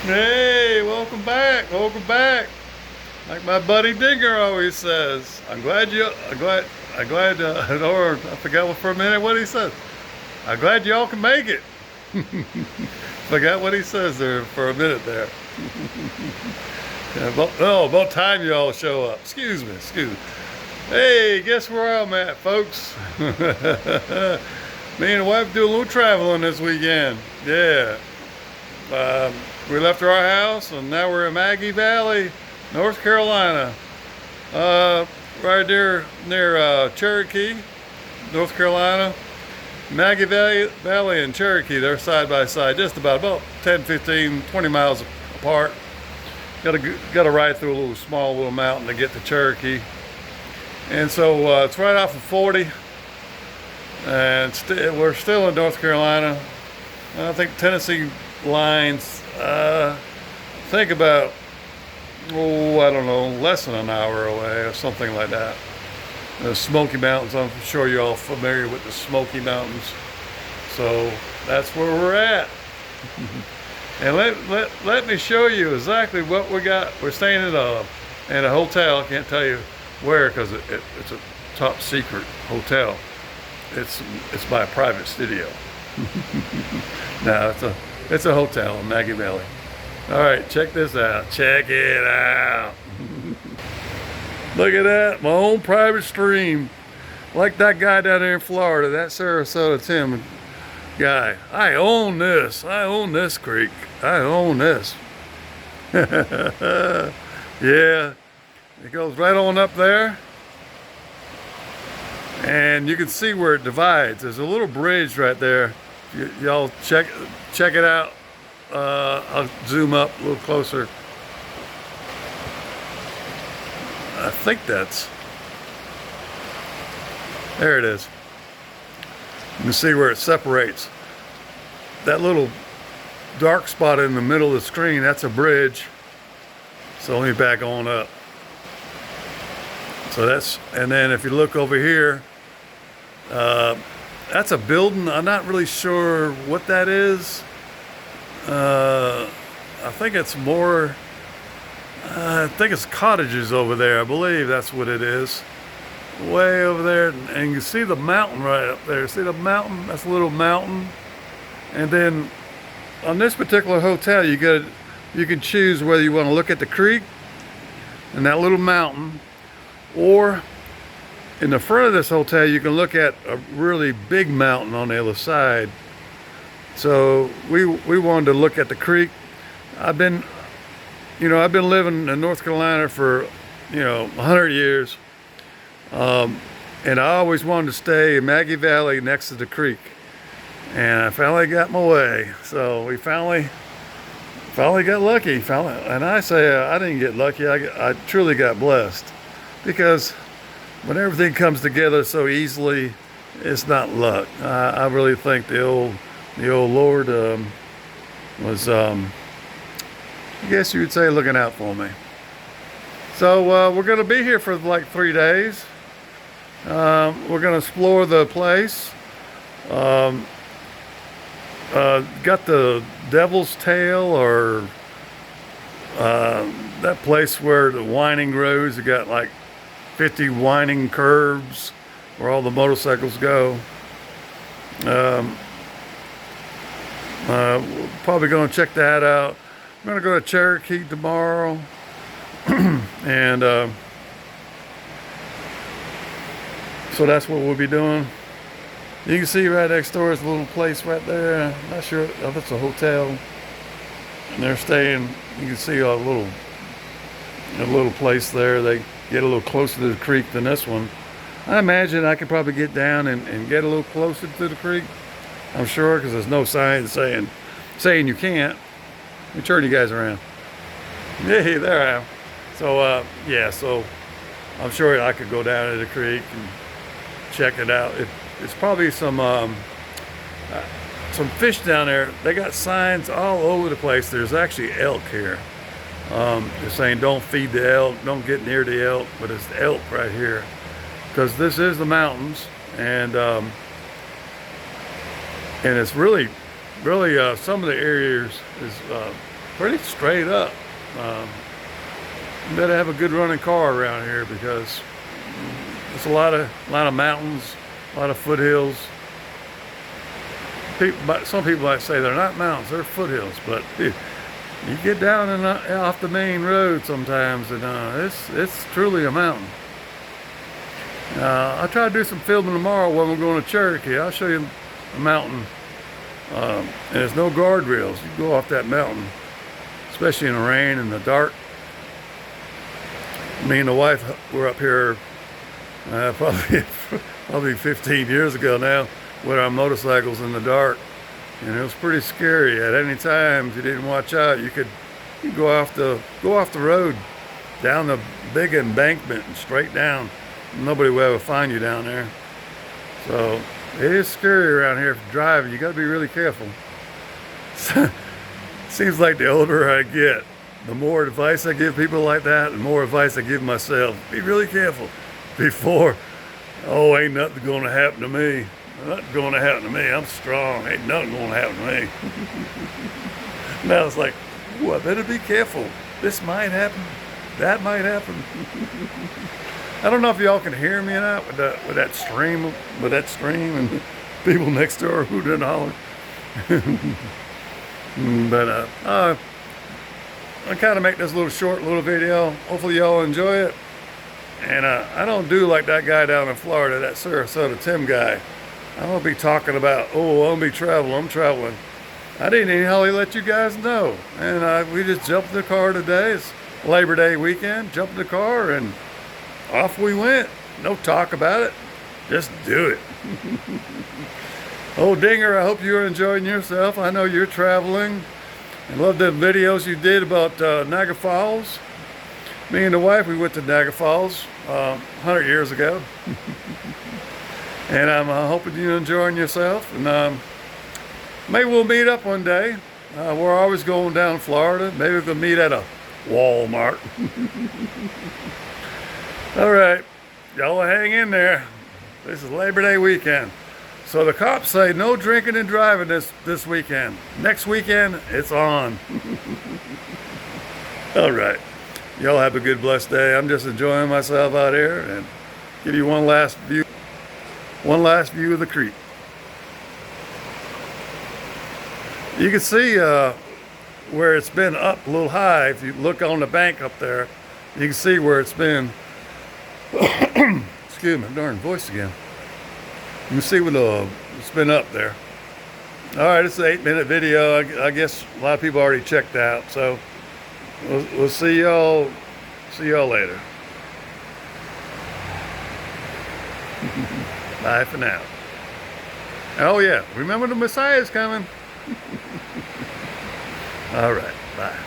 Hey, welcome back, welcome back. Like my buddy Digger always says, or I forgot for a minute what he said. I'm glad y'all can make it. Forgot what he says there for a minute there. About time y'all show up. Excuse me. Hey, guess where I'm at, folks? Me and the wife do a little traveling this weekend. Yeah. We left our house and now we're in Maggie Valley, North Carolina. Right there near Cherokee, North Carolina. Maggie Valley and Cherokee, they're side by side, just about 10, 15, 20 miles apart. Got to ride through a little mountain to get to Cherokee. And so it's right off of 40. And we're still in North Carolina. I think Tennessee lines, think about, I don't know, less than an hour away or something like that. The Smoky Mountains, I'm sure you're all familiar with the Smoky Mountains. So that's where we're at. And let me show you exactly what we got. We're staying in a hotel. I can't tell you where because it's a top secret hotel. It's by a private studio. No, it's a hotel in Maggie Valley. All right, check this out. Check it out. Look at that, my own private stream. Like that guy down there in Florida, that Sarasota Tim guy. I own this creek. I own this. Yeah, it goes right on up there. And you can see where it divides. There's a little bridge right there. Y'all check it out. I'll zoom up a little closer. I think there it is. You can see where it separates. That little dark spot in the middle of the screen, that's a bridge. So let me back on up. So and then if you look over here, that's a building. I'm not really sure what that is. I think it's more, I think it's cottages over there. I believe that's what it is. Way over there, and you see the mountain right up there. See the mountain? That's a little mountain. And then on this particular hotel, you can choose whether you want to look at the creek and that little mountain, or in the front of this hotel, you can look at a really big mountain on the other side. So we wanted to look at the creek. I've been living in North Carolina for 100 years, and I always wanted to stay in Maggie Valley next to the creek, and I finally got my way. So we finally got lucky. And I say I didn't get lucky. I truly got blessed, because when everything comes together so easily, it's not luck. I really think the old Lord was, I guess you would say, looking out for me. So we're going to be here for like 3 days. We're going to explore the place. Got the Devil's Tail, or that place where the winding roads, you got like 50 winding curves where all the motorcycles go. We're probably going to check that out. I'm going to go to Cherokee tomorrow. And so that's what we'll be doing. You can see right next door is a little place right there. I'm not sure if it's a hotel. And they're staying, you can see a little place there. They get a little closer to the creek than this one. I imagine I could probably get down and get a little closer to the creek. I'm sure, because there's no sign saying you can't. Let me turn you guys around. Yeah, there I am. So yeah, so I'm sure I could go down to the creek and check it out. It's probably some fish down there. They got signs all over the place. There's actually elk here. They're saying don't feed the elk, don't get near the elk, but it's the elk right here, because this is the mountains, and it's really really, some of the areas is pretty straight up. Um, you better have a good running car around here because it's a lot of mountains, a lot of foothills. Some people might say they're not mountains, they're foothills, but you get down and off the main road sometimes, and it's truly a mountain. I'll try to do some filming tomorrow when we're going to Cherokee. I'll show you a mountain, and there's no guardrails. You go off that mountain, especially in the rain and the dark. Me and the wife were up here probably 15 years ago now with our motorcycles in the dark, and it was pretty scary. At any time, if you didn't watch out, you could go off the road, down the big embankment and straight down. Nobody will ever find you down there. So it is scary around here for driving. You got to be really careful. Seems like the older I get, the more advice I give people like that, the more advice I give myself. Be really careful before, oh, ain't nothing going to happen to me. Nothing going to happen to me. I'm strong. Ain't nothing going to happen to me. Now it's like, ooh, I better be careful. This might happen. That might happen. I don't know if y'all can hear me or not with that stream and people next door hooting and hollering. But I kind of make this short little video. Hopefully y'all enjoy it. And I don't do like that guy down in Florida, that Sarasota Tim guy. I don't be talking about, oh, I'm traveling. I didn't even hardly let you guys know. And we just jumped in the car today. It's Labor Day weekend. Jumped in the car and off we went. No talk about it. Just do it. Oh, Dinger, I hope you're enjoying yourself. I know you're traveling. I love the videos you did about Niagara Falls. Me and the wife, we went to Niagara Falls 100 years ago. And I'm hoping you're enjoying yourself. And maybe we'll meet up one day. We're always going down Florida. Maybe we can meet at a Walmart. All right, y'all hang in there. This is Labor Day weekend. So the cops say no drinking and driving this weekend. Next weekend, it's on. All right, y'all have a good, blessed day. I'm just enjoying myself out here and give you one last view of the creek. You can see where it's been up a little high. If you look on the bank up there, you can see where it's been. Excuse my darn voice again. You can see where it's been up there. All right, it's an 8-minute video. I guess a lot of people already checked out. So we'll see y'all later. Bye for now. Oh yeah, remember the Messiah's coming. All right, bye.